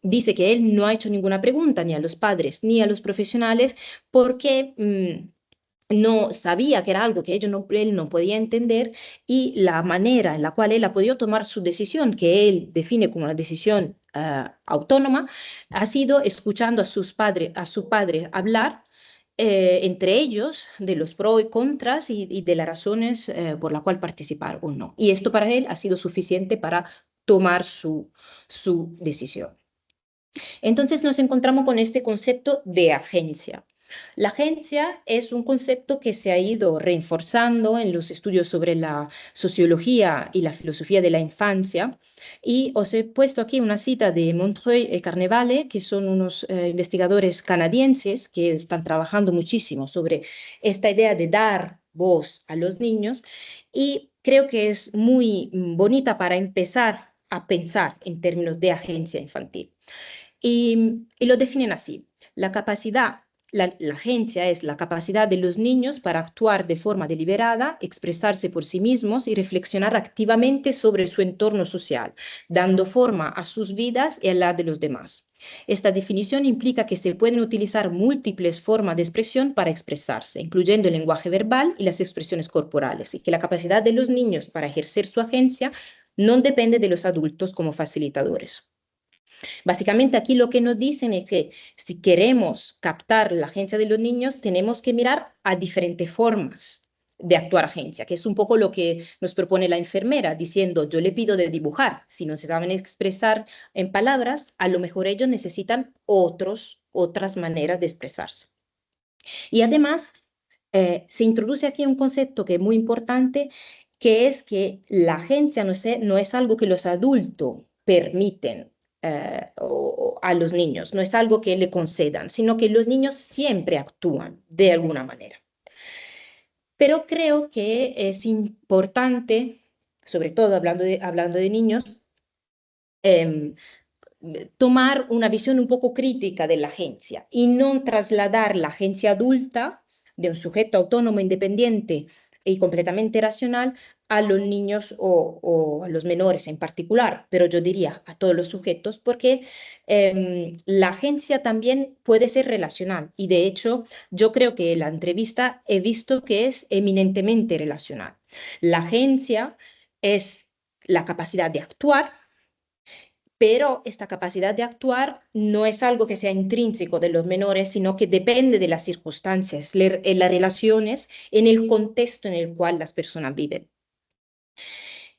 dice que él no ha hecho ninguna pregunta ni a los padres ni a los profesionales porque no sabía que era algo que él no podía entender y la manera en la cual él ha podido tomar su decisión, que él define como una decisión autónoma, ha sido escuchando a su padre hablar. Entre ellos de los pros y contras y de las razones por la cual participar o no. Y esto para él ha sido suficiente para tomar su decisión. Entonces nos encontramos con este concepto de agencia. La agencia es un concepto que se ha ido reforzando en los estudios sobre la sociología y la filosofía de la infancia. Y os he puesto aquí una cita de Montreuil y Carnevale, que son unos investigadores canadienses que están trabajando muchísimo sobre esta idea de dar voz a los niños. Y creo que es muy bonita para empezar a pensar en términos de agencia infantil. Y lo definen así. La capacidad, la agencia es la capacidad de los niños para actuar de forma deliberada, expresarse por sí mismos y reflexionar activamente sobre su entorno social, dando forma a sus vidas y a la de los demás. Esta definición implica que se pueden utilizar múltiples formas de expresión para expresarse, incluyendo el lenguaje verbal y las expresiones corporales, y que la capacidad de los niños para ejercer su agencia no depende de los adultos como facilitadores. Básicamente aquí lo que nos dicen es que si queremos captar la agencia de los niños, tenemos que mirar a diferentes formas de actuar agencia, que es un poco lo que nos propone la enfermera, diciendo, yo le pido de dibujar, si no se saben expresar en palabras, a lo mejor ellos necesitan otras maneras de expresarse. Y además, se introduce aquí un concepto que es muy importante, que es que la agencia no es algo que los adultos permiten a los niños, no es algo que le concedan, sino que los niños siempre actúan de alguna manera. Pero creo que es importante, sobre todo hablando de niños, em, tomar una visión un poco crítica de la agencia y no trasladar la agencia adulta de un sujeto autónomo, independiente y completamente racional a los niños o a los menores en particular, pero yo diría a todos los sujetos, porque la agencia también puede ser relacional y de hecho yo creo que la entrevista he visto que es eminentemente relacional. La agencia es la capacidad de actuar, pero esta capacidad de actuar no es algo que sea intrínseco de los menores, sino que depende de las circunstancias, las relaciones, en el contexto en el cual las personas viven.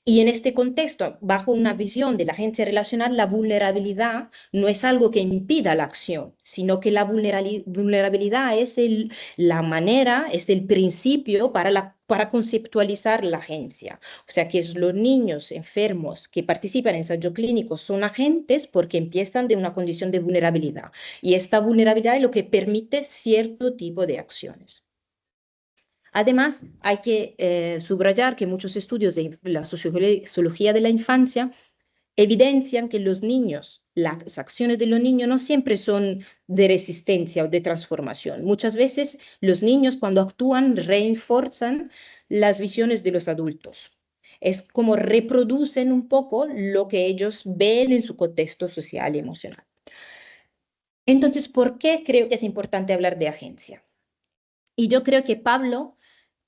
Y en este contexto, bajo una visión de la agencia relacional, la vulnerabilidad no es algo que impida la acción, sino que la vulnerabilidad es la manera, es el principio para conceptualizar la agencia. O sea, que es los niños enfermos que participan en ensayo clínico son agentes porque empiezan de una condición de vulnerabilidad. Y esta vulnerabilidad es lo que permite cierto tipo de acciones. Además, hay que subrayar que muchos estudios de la sociología de la infancia evidencian que los niños, las acciones de los niños no siempre son de resistencia o de transformación. Muchas veces los niños cuando actúan refuerzan las visiones de los adultos. Es como reproducen un poco lo que ellos ven en su contexto social y emocional. Entonces, ¿por qué creo que es importante hablar de agencia? Y yo creo que Pablo,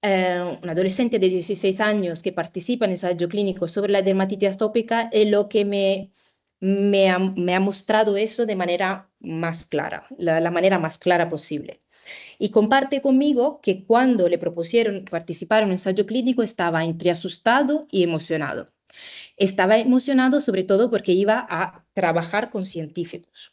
un adolescente de 16 años que participa en ensayo clínico sobre la dermatitis atópica, es lo que me ha mostrado eso de manera más clara, la manera más clara posible. Y comparte conmigo que cuando le propusieron participar en un ensayo clínico estaba entre asustado y emocionado. Estaba emocionado sobre todo porque iba a trabajar con científicos,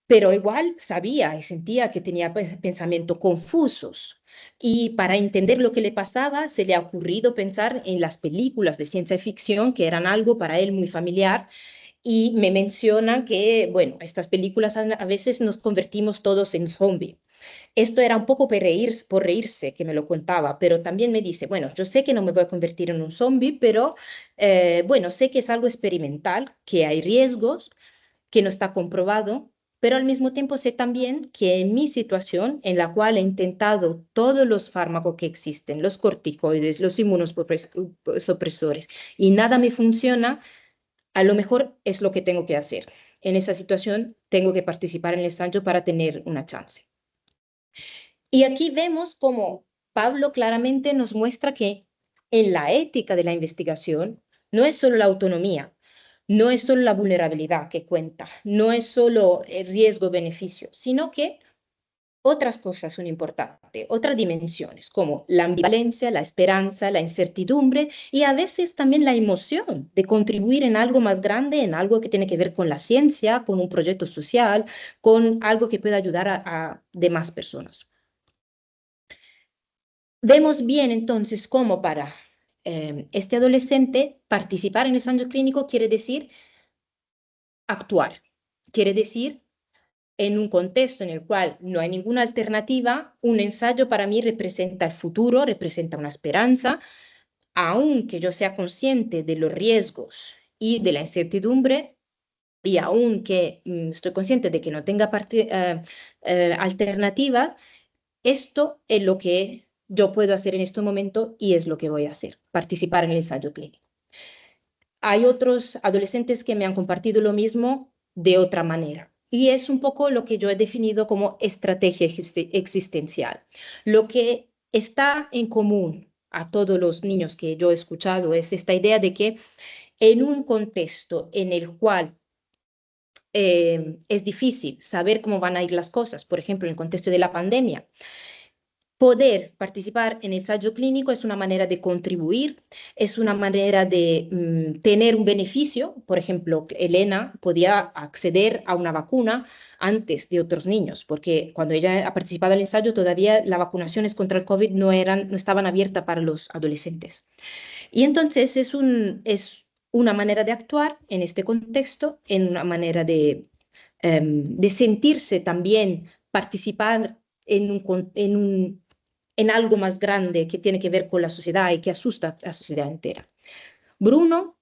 pero igual sabía y sentía que tenía pensamientos confusos. Y para entender lo que le pasaba, se le ha ocurrido pensar en las películas de ciencia ficción, que eran algo para él muy familiar, y me mencionan que, bueno, estas películas a veces nos convertimos todos en zombies. Esto era un poco por reírse que me lo contaba, pero también me dice, bueno, yo sé que no me voy a convertir en un zombie, pero bueno, sé que es algo experimental, que hay riesgos, que no está comprobado, pero al mismo tiempo sé también que en mi situación, en la cual he intentado todos los fármacos que existen, los corticoides, los inmunosupresores, y nada me funciona, a lo mejor es lo que tengo que hacer. En esa situación tengo que participar en el ensayo para tener una chance. Y aquí vemos cómo Pablo claramente nos muestra que en la ética de la investigación no es solo la autonomía, no es solo la vulnerabilidad que cuenta, no es solo el riesgo-beneficio, sino que otras cosas son importantes, otras dimensiones, como la ambivalencia, la esperanza, la incertidumbre y a veces también la emoción de contribuir en algo más grande, en algo que tiene que ver con la ciencia, con un proyecto social, con algo que pueda ayudar a demás personas. Vemos bien entonces cómo para este adolescente participar en el ensayo clínico quiere decir actuar, quiere decir en un contexto en el cual no hay ninguna alternativa, un ensayo para mí representa el futuro, representa una esperanza, aunque yo sea consciente de los riesgos y de la incertidumbre, y aunque estoy consciente de que no tenga alternativa, esto es lo que yo puedo hacer en este momento y es lo que voy a hacer, participar en el ensayo clínico. Hay otros adolescentes que me han compartido lo mismo de otra manera. Y es un poco lo que yo he definido como estrategia existencial. Lo que está en común a todos los niños que yo he escuchado es esta idea de que en un contexto en el cual es difícil saber cómo van a ir las cosas, por ejemplo, en el contexto de la pandemia, poder participar en el ensayo clínico es una manera de contribuir, es una manera de tener un beneficio. Por ejemplo, Elena podía acceder a una vacuna antes de otros niños, porque cuando ella ha participado en el ensayo todavía las vacunaciones contra el COVID no estaban abiertas para los adolescentes. Y entonces es una manera de actuar en este contexto, en una manera de sentirse también participar en algo más grande que tiene que ver con la sociedad y que asusta a la sociedad entera. Bruno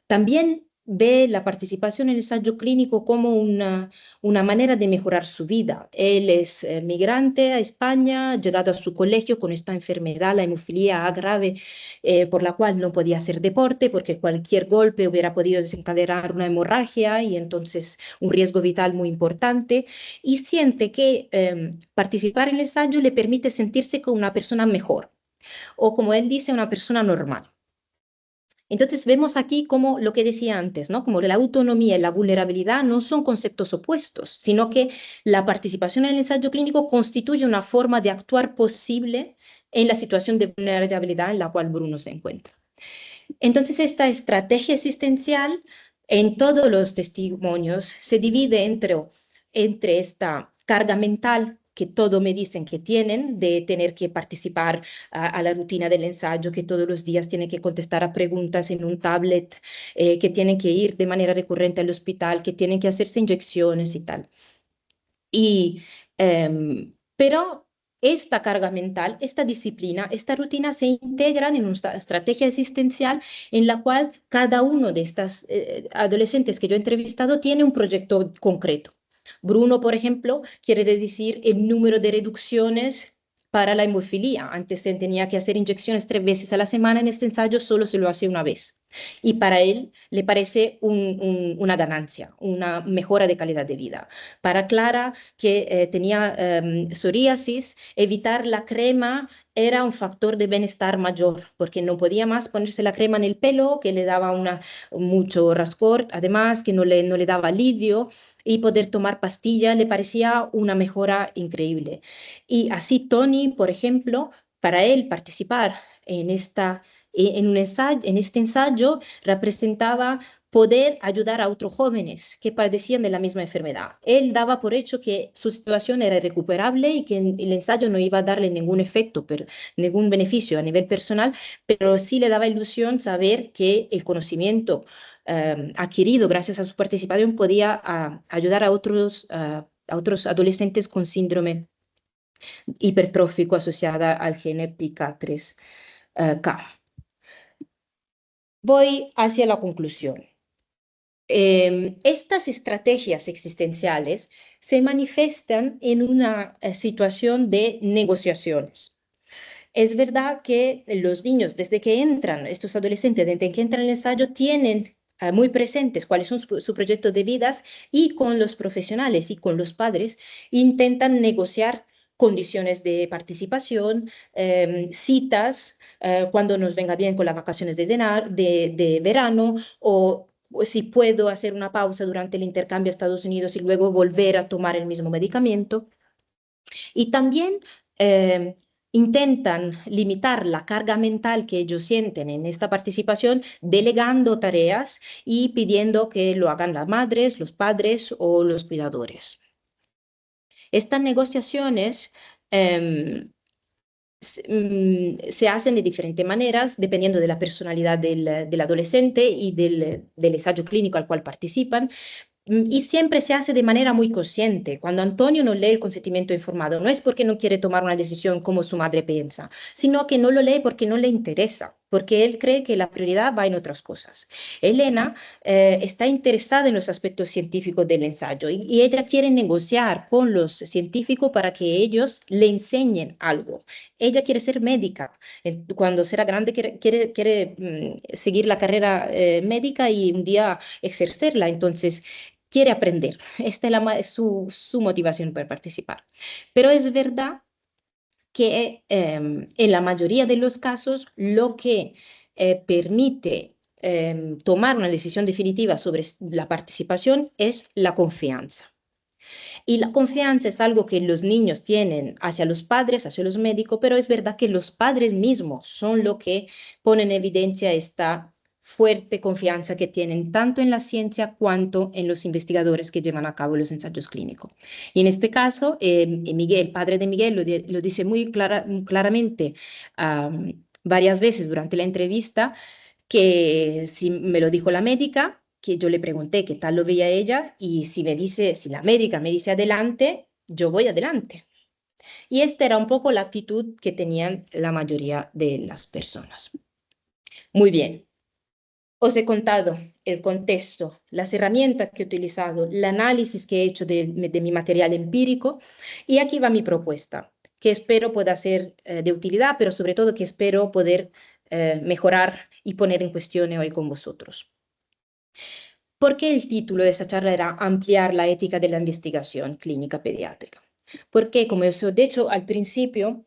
también ve la participación en el ensayo clínico como una manera de mejorar su vida. Él es migrante a España, llegado a su colegio con esta enfermedad, la hemofilia A grave, por la cual no podía hacer deporte porque cualquier golpe hubiera podido desencadenar una hemorragia y entonces un riesgo vital muy importante. Y siente que participar en el ensayo le permite sentirse como una persona mejor o, como él dice, una persona normal. Entonces vemos aquí como lo que decía antes, ¿no? Como la autonomía y la vulnerabilidad no son conceptos opuestos, sino que la participación en el ensayo clínico constituye una forma de actuar posible en la situación de vulnerabilidad en la cual Bruno se encuentra. Entonces esta estrategia existencial en todos los testimonios se divide entre esta carga mental que todos me dicen que tienen, de tener que participar a la rutina del ensayo, que todos los días tienen que contestar a preguntas en un tablet, que tienen que ir de manera recurrente al hospital, que tienen que hacerse inyecciones y tal. Pero esta carga mental, esta disciplina, esta rutina se integran en una estrategia existencial en la cual cada uno de estos adolescentes que yo he entrevistado tiene un proyecto concreto. Bruno, por ejemplo, quiere decir el número de reducciones para la hemofilia. Antes se tenía que hacer inyecciones 3 veces a la semana, en este ensayo solo se lo hace una vez. y para él le parece una ganancia, una mejora de calidad de vida. Para Clara, que tenía psoriasis, evitar la crema era un factor de bienestar mayor, porque no podía más ponerse la crema en el pelo, que le daba mucho rascor, además que no le daba alivio. Y poder tomar pastilla le parecía una mejora increíble. Y así Tony, por ejemplo, para él participar en en este ensayo representaba poder ayudar a otros jóvenes que padecían de la misma enfermedad. Él daba por hecho que su situación era irrecuperable y que el ensayo no iba a darle ningún efecto, pero, ningún beneficio a nivel personal, pero sí le daba ilusión saber que el conocimiento adquirido gracias a su participación podía ayudar a otros adolescentes con síndrome hipertrófico asociada al gene PIK3K. Voy hacia la conclusión. Estas estrategias existenciales se manifiestan en una situación de negociaciones. Es verdad que los niños, desde que entran, estos adolescentes, desde que entran al ensayo, tienen muy presentes cuáles son su proyecto de vidas y con los profesionales y con los padres intentan negociar condiciones de participación, citas, cuando nos venga bien con las vacaciones de verano o si puedo hacer una pausa durante el intercambio a Estados Unidos y luego volver a tomar el mismo medicamento. Y también eh, intentan limitar la carga mental que ellos sienten en esta participación, delegando tareas y pidiendo que lo hagan las madres, los padres o los cuidadores. Estas negociaciones se hacen de diferentes maneras dependiendo de la personalidad del adolescente y del ensayo clínico al cual participan. Y siempre se hace de manera muy consciente. Cuando Antonio no lee el consentimiento informado, no es porque no quiere tomar una decisión como su madre piensa, sino que no lo lee porque no le interesa, porque él cree que la prioridad va en otras cosas. Elena está interesada en los aspectos científicos del ensayo y ella quiere negociar con los científicos para que ellos le enseñen algo. Ella quiere ser médica. Cuando será grande quiere seguir la carrera médica y un día ejercerla. Entonces, quiere aprender. Esta es su motivación para participar. Pero es verdad que en la mayoría de los casos lo que permite tomar una decisión definitiva sobre la participación es la confianza. Y la confianza es algo que los niños tienen hacia los padres, hacia los médicos, pero es verdad que los padres mismos son lo que ponen en evidencia esta fuerte confianza que tienen tanto en la ciencia cuanto en los investigadores que llevan a cabo los ensayos clínicos. Y en este caso, Miguel, el padre de Miguel, lo dice muy claramente varias veces durante la entrevista, que si me lo dijo la médica, que yo le pregunté qué tal lo veía ella y si la médica me dice adelante, yo voy adelante. Y esta era un poco la actitud que tenían la mayoría de las personas. Muy bien, os he contado el contexto, las herramientas que he utilizado, el análisis que he hecho de mi material empírico y aquí va mi propuesta, que espero pueda ser de utilidad, pero sobre todo que espero poder mejorar y poner en cuestión hoy con vosotros. ¿Por qué el título de esta charla era Ampliar la ética de la investigación clínica pediátrica? Porque, como os he dicho al principio,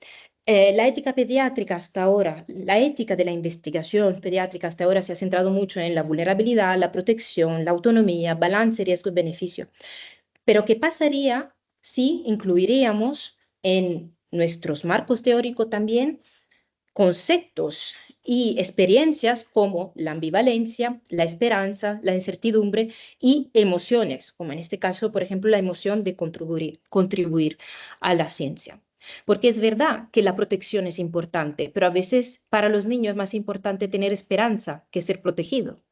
la ética pediátrica hasta ahora, la ética de la investigación pediátrica hasta ahora se ha centrado mucho en la vulnerabilidad, la protección, la autonomía, balance, riesgo y beneficio. Pero, ¿qué pasaría si incluiríamos en nuestros marcos teóricos también conceptos y experiencias como la ambivalencia, la esperanza, la incertidumbre y emociones, como en este caso, por ejemplo, la emoción de contribuir a la ciencia? Porque es verdad que la protección es importante, pero a veces para los niños es más importante tener esperanza que ser protegido.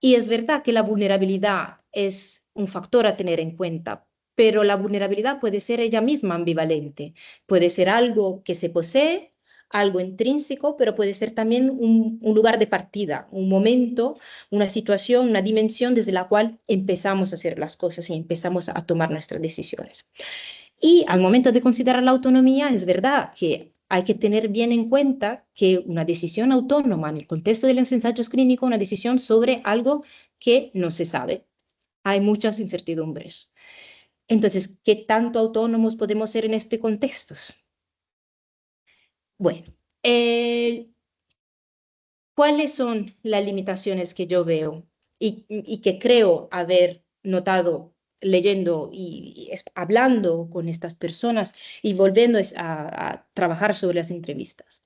Y es verdad que la vulnerabilidad es un factor a tener en cuenta, pero la vulnerabilidad puede ser ella misma ambivalente. Puede ser algo que se posee, algo intrínseco, pero puede ser también un lugar de partida, un momento, una situación, una dimensión desde la cual empezamos a hacer las cosas y empezamos a tomar nuestras decisiones. Y al momento de considerar la autonomía, es verdad que hay que tener bien en cuenta que una decisión autónoma en el contexto de los ensayos clínicos, una decisión sobre algo que no se sabe. Hay muchas incertidumbres. Entonces, ¿qué tanto autónomos podemos ser en este contexto? Bueno, ¿cuáles son las limitaciones que yo veo y que creo haber notado leyendo y hablando con estas personas y volviendo a trabajar sobre las entrevistas?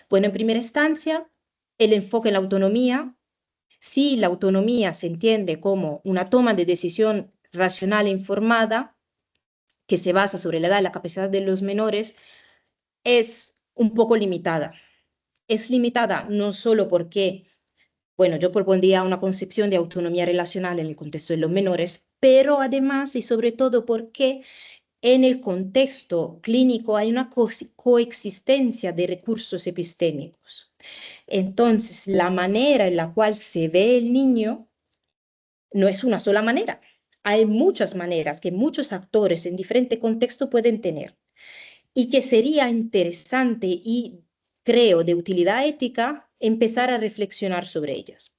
Bueno, en primera instancia, el enfoque en la autonomía. Si la autonomía se entiende como una toma de decisión racional e informada que se basa sobre la edad y la capacidad de los menores, es un poco limitada. Es limitada no solo porque, bueno, yo propondría una concepción de autonomía relacional en el contexto de los menores, pero además y sobre todo porque en el contexto clínico hay una coexistencia de recursos epistémicos. Entonces, la manera en la cual se ve el niño no es una sola manera. Hay muchas maneras que muchos actores en diferente contexto pueden tener y que sería interesante y creo de utilidad ética empezar a reflexionar sobre ellas.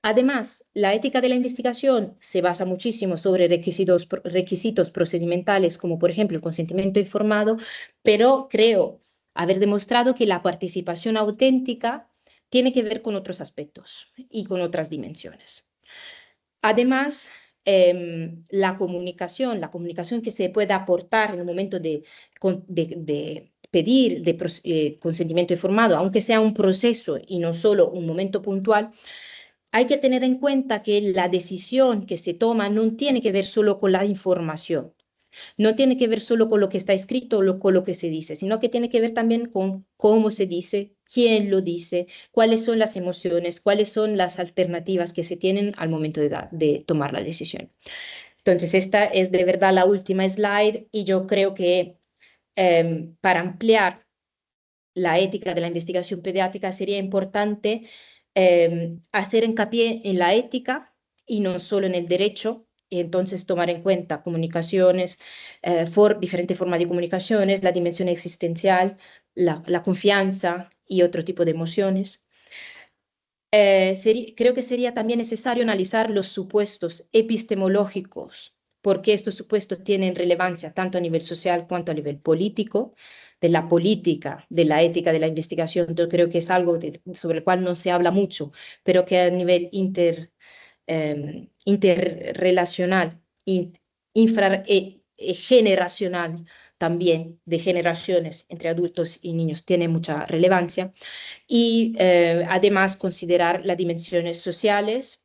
Además, la ética de la investigación se basa muchísimo sobre requisitos procedimentales, como por ejemplo el consentimiento informado, pero creo haber demostrado que la participación auténtica tiene que ver con otros aspectos y con otras dimensiones. Además, la comunicación que se pueda aportar en el momento de pedir consentimiento informado, aunque sea un proceso y no solo un momento puntual, hay que tener en cuenta que la decisión que se toma no tiene que ver solo con la información, no tiene que ver solo con lo que está escrito o con lo que se dice, sino que tiene que ver también con cómo se dice, quién lo dice, cuáles son las emociones, cuáles son las alternativas que se tienen al momento de tomar la decisión. Entonces, esta es de verdad la última slide y yo creo que para ampliar la ética de la investigación pediátrica sería importante hacer hincapié en la ética y no solo en el derecho, y entonces tomar en cuenta comunicaciones, diferentes formas de comunicaciones, la dimensión existencial, la confianza y otro tipo de emociones. Creo que sería también necesario analizar los supuestos epistemológicos, porque estos supuestos tienen relevancia tanto a nivel social cuanto a nivel político, de la política, de la ética de la investigación. Yo creo que es algo sobre el cual no se habla mucho, pero que a nivel interrelacional, generacional también, de generaciones entre adultos y niños, tiene mucha relevancia y además considerar las dimensiones sociales,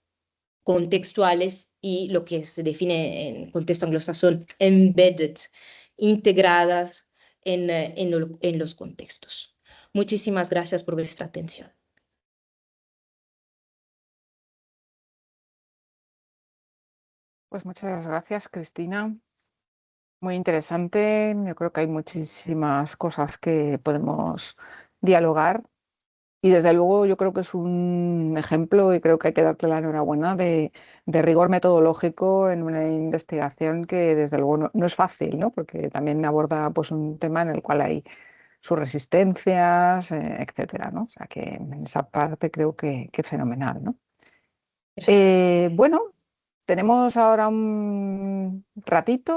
contextuales y lo que se define en contexto anglosajón embedded, integradas en los contextos. Muchísimas gracias por vuestra atención. Pues muchas gracias, Cristina. Muy interesante. Yo creo que hay muchísimas cosas que podemos dialogar y desde luego yo creo que es un ejemplo y creo que hay que darte la enhorabuena de rigor metodológico en una investigación que desde luego no es fácil, ¿no? Porque también aborda pues, un tema en el cual hay sus resistencias, etcétera, ¿no? O sea que en esa parte creo que fenomenal, ¿no? Gracias. Bueno, tenemos ahora un ratito.